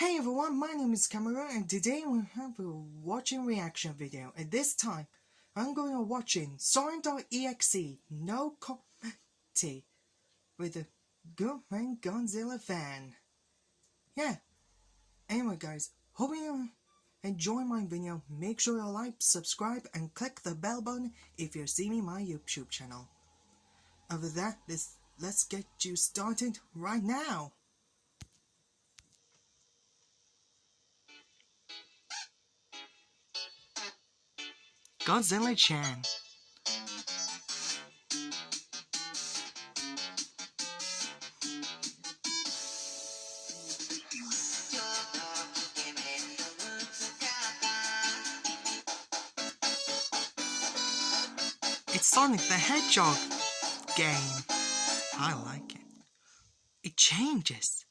Hey everyone, my name is Cameron and today we have a watching reaction video, and this time I'm going to watching Sonic.EXE no commentary with a good friend Godzilla fan. Yeah, anyway guys, hope you enjoy my video. Make sure you like, subscribe and click the bell button if you're seeing my YouTube channel. Other than that, let's get you started right now. Godzilla-chan. It's Sonic the Hedgehog game. I like it. It changes.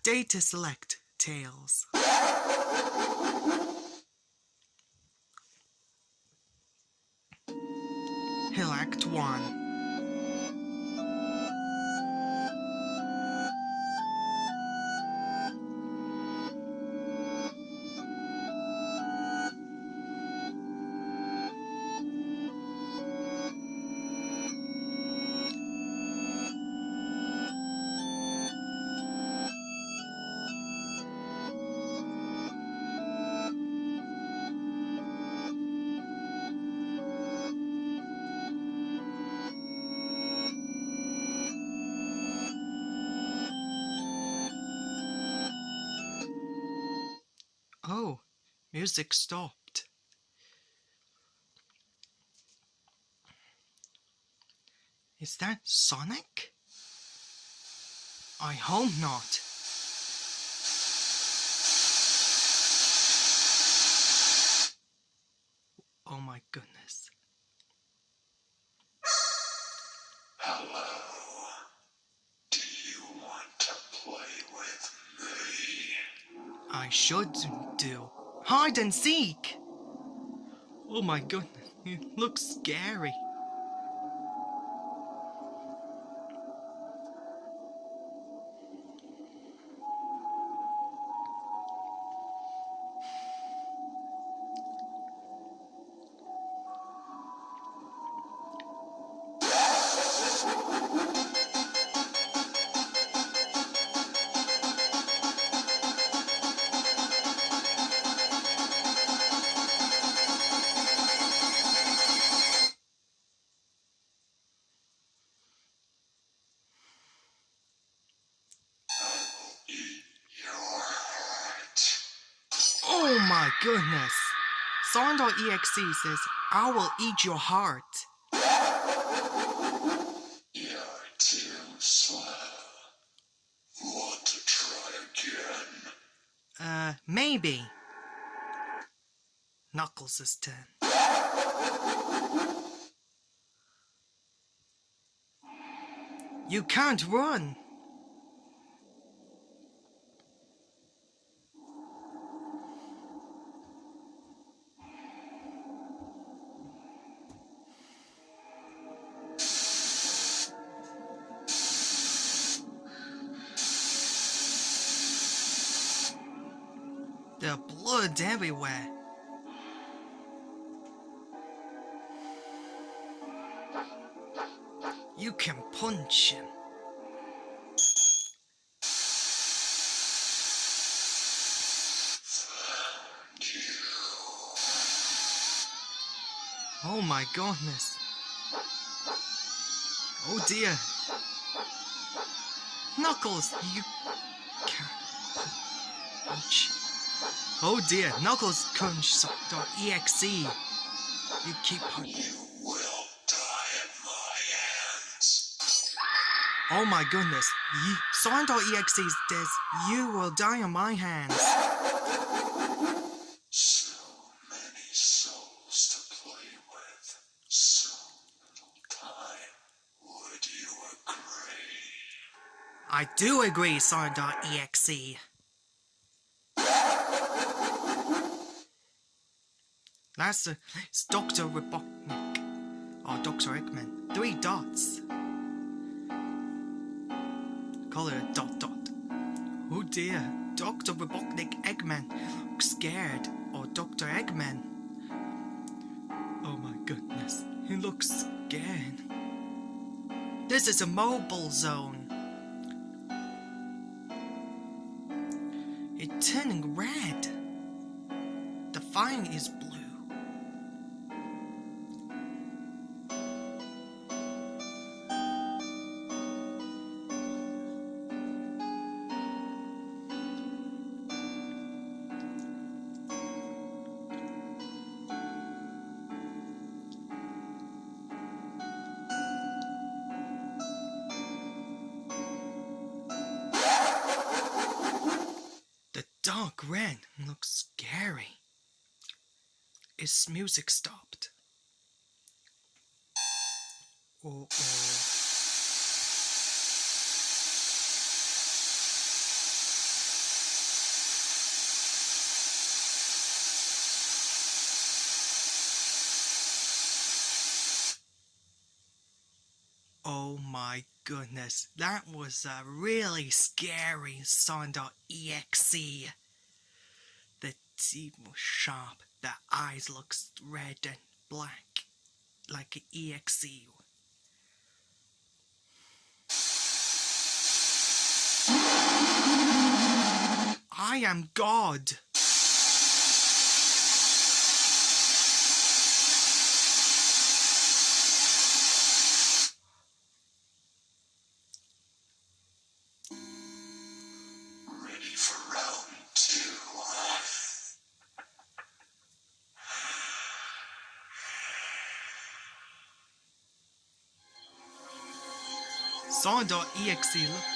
Data select Tails. Hill Act 1. Oh, music stopped. Is that Sonic? I hope not. Oh my goodness. Hello. Do you want to play with me? I should do. Hide and seek! Oh my goodness, it looks scary. Oh my goodness! Sonic.EXE says, I will eat your heart. You're too slow. Want to try again? Maybe. Knuckles' turn. You can't run! There's blood everywhere. You can punch him. Oh my goodness. Oh dear. Knuckles, you can't punch. Oh dear, Knuckles Crunch.exe. You keep punching. You will die in my hands. Oh my goodness. Sonic.exe says you will die on my hands. So many souls to play with. So little time. Would you agree? I do agree, Sonic.exe. It's Dr. Robotnik, or Dr. Eggman. 3 dots. Call it a dot dot. Oh dear, Dr. Robotnik Eggman looks scared. Or Dr. Eggman. Oh my goodness, he looks scared. This is a mobile zone. It's turning red. The fire is blue. The dark red looks scary. Its music stopped. Oh. Oh my goodness, that was a really scary Sonic.EXE. The teeth was sharp, the eyes looked red and black, like an EXE. I am God. Ready for round 2. Sonic.EXE, look.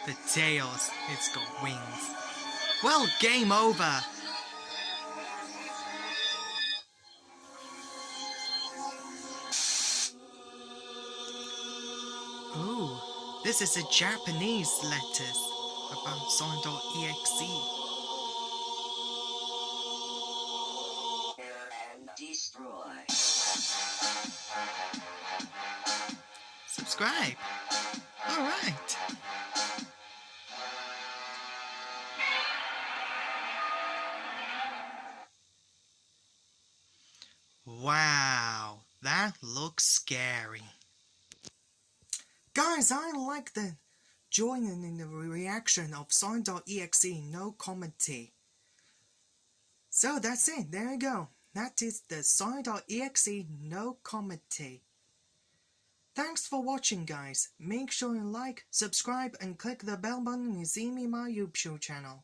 The tails, it's got wings. Well, game over. Oh, this is a Japanese letters about Sonic.EXE. And destroy. Subscribe. Alright. Wow, that looks scary. Guys, I like the joining in the reaction of Sonic.EXE, no commentary. So that's it, there you go. That is the Sonic.EXE, no commentary. Thanks for watching, guys. Make sure you like, subscribe, and click the bell button to see me on my YouTube channel.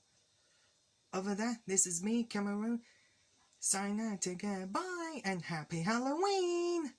Over there, this is me, Cameroon, signing out. Take care, bye, and happy Halloween!